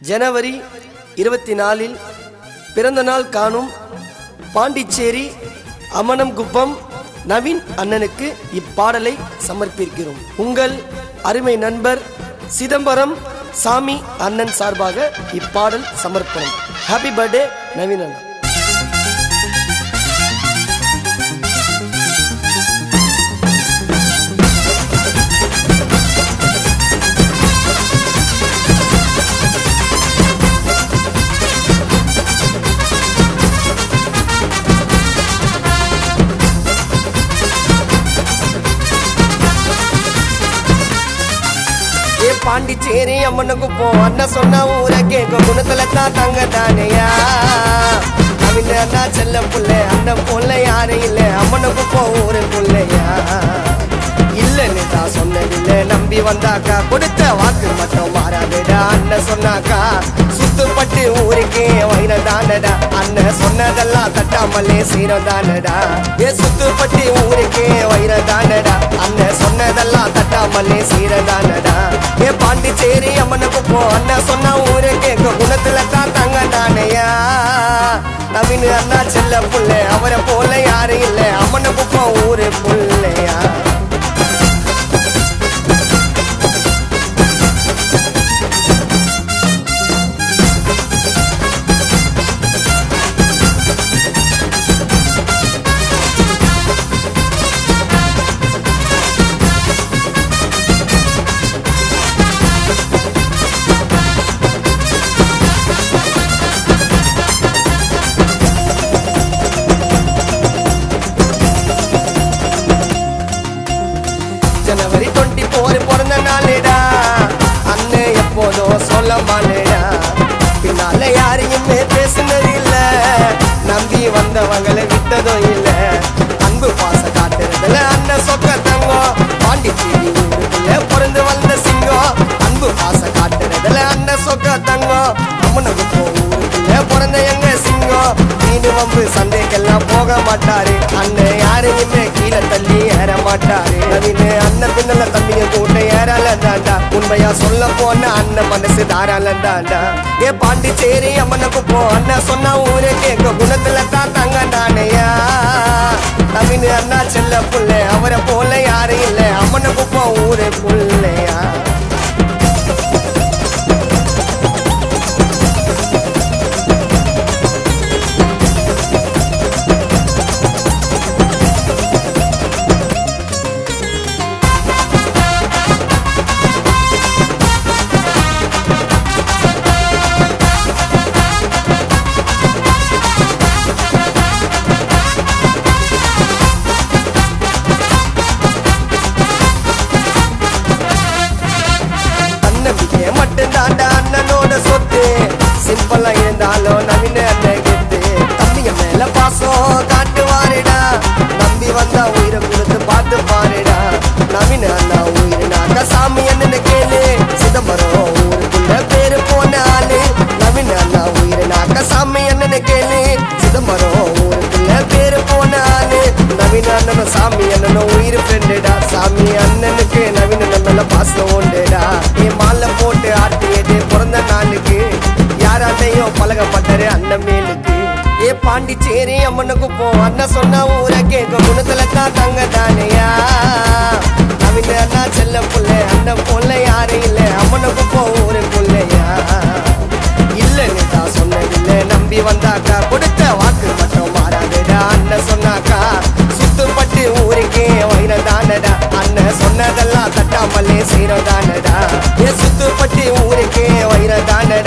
ஜனவரி 24 பிறந்த நாள் காணும் பாண்டிச்சேரி அமனம்குப்பம் நவீன் அண்ணனுக்கு இப்பாடலை சமர்ப்பிக்கிறோம். உங்கள் அருமை நண்பர் சிதம்பரம் சாமி அண்ணன் சார்பாக இப்பாடல் சமர்ப்பணம். ஹாப்பி பர்த்டே நவீன் அண்ணா. பாண்டிச்சேரி அம்மனுக்குப்போம் அண்ணா சொன்னா ஊரை கேட்க குணத்துல தான் தங்க தானையா. நவீன அண்ணா செல்ல புள்ள அண்ணன் போல யாரும் இல்லை அம்மனுக்குப்போம் ஊரு புள்ளையா. இல்லன்னு தான் சொன்னதில்லை நம்பி வந்தாக்கா கொடுத்த வாக்கு மட்டும் மாறாதுடா. அண்ணன் சொன்னாக்கா சுத்துப்பட்டு ஊருக்கே வைரம் தானடா. அண்ணன் சொன்னதெல்லாம் தட்டாமலே சீரம் தானடா. சுத்துப்பட்டு ஊருக்கே வைரம் தானடா. அண்ணன் சொன்னதெல்லாம் தட்டாமலே சீரம் தானடா. பாண்டிச்சேரி அம்மனுக்கு போ அண்ணன் சொன்னா ஊரு கேட்க குணத்துல தான் தங்க தானையா. நவீன் அண்ணா செல்ல புள்ள அவரை போல யாரும் இல்லை அம்மனுக்கு போ ஊரு புள்ளையா. ஜனவரி 24 பிறந்த நாளேடா. அண்ணன் எப்போதும் சொல்ல மாட்டேடா. பின்னால யாரையுமே பேசுனது இல்ல. நம்பி வந்தவங்களை விட்டதும் இல்ல. அன்பு பாச காட்டுறதுல அண்ணன் சொக்க தங்கம். பாண்டிச்சேரி ஊருக்குள்ள பிறந்து வந்த சிங்கம். அன்பு பாச காட்டுறதுல அண்ணன் சொக்க தங்கம். அம்மனுக்கு ஊருக்குள்ள பிறந்த எங்க சிங்கம். மீனு வம்பு சந்தைக்கெல்லாம் போக மாட்டாரு. அண்ணன் யாரையுமே கீழே தள்ளி ஏற மாட்டாரு. நவீனு அண்ணன் பின்னல தம்பிங்க கூட்ட ஏறால தாண்டா. உண்மையா சொல்ல போன அண்ணன் மனசு தாராள தாண்டா. பாண்டிச்சேரி அம்மனுக்கு போ அண்ணன் சொன்னா ஊரே கேட்க குணத்துல தான் தங்க தானையா. நவீனு அண்ணா செல்ல புள்ள அவரை போல யாரும் இல்லை அம்மனுக்கு போ ஊரே புள்ளையா. மட்டும்தாண்டா அண்ணனோட சொத்து. சிம்பிளா இருந்தாலும் நவீன அண்ணன் கெத்து. தம்பிங்க மேல பாசம் காட்டுவாருடா. நம்பி வந்தா உயிரை கொடுத்து பார்த்து பாருடா. நவீன அண்ணா உயிரினாக்கா சாமி அண்ணன்னு கேளு. சிதம்பரம் ஊருக்குள்ள பேரு போன ஆளு. நவீன அண்ணா உயிரினாக்கா சாமி அண்ணன்னு கேளு. சிதம்பரம் ஊருக்குள்ள பேரு போன ஆளு. நவீன அண்ணனும் சாமி அண்ணனும் உயிர் ஃப்ரெண்டுடா. சாமி அண்ணனுக்கு நவீன மேல பாசம் உண்டுடா. மாலை போட்டு ஆட்டியது பிறந்த நாளுக்கு யாராலையும் பழகப்பட்டாரு அண்ணன் மேலுக்கு. பாண்டிச்சேரி அம்மனுக்கு போ அண்ணன் சொன்னா ஊரை கேட்க குணத்துல தான் தங்க தானையா. நவீன அண்ணா செல்ல புள்ள அண்ணன் போல யாரும் இல்லை அம்மனுக்கு போ ஊரு புள்ளையா. இல்லன்னு தான் சொன்னதில்லை நம்பி வந்தாக்கா கொடுத்த வாக்கு மட்டும் மாறாதுடா. அண்ணன் சொன்னாக்கா சுத்துப்பட்டு ஊருக்கே வைரம் தானடா. அண்ணன் சொன்னதெல்லாம் தட்டாமலே சீரம் தானடா. சுத்துப்பட்டு ஊருக்கே வைரம் தானடா.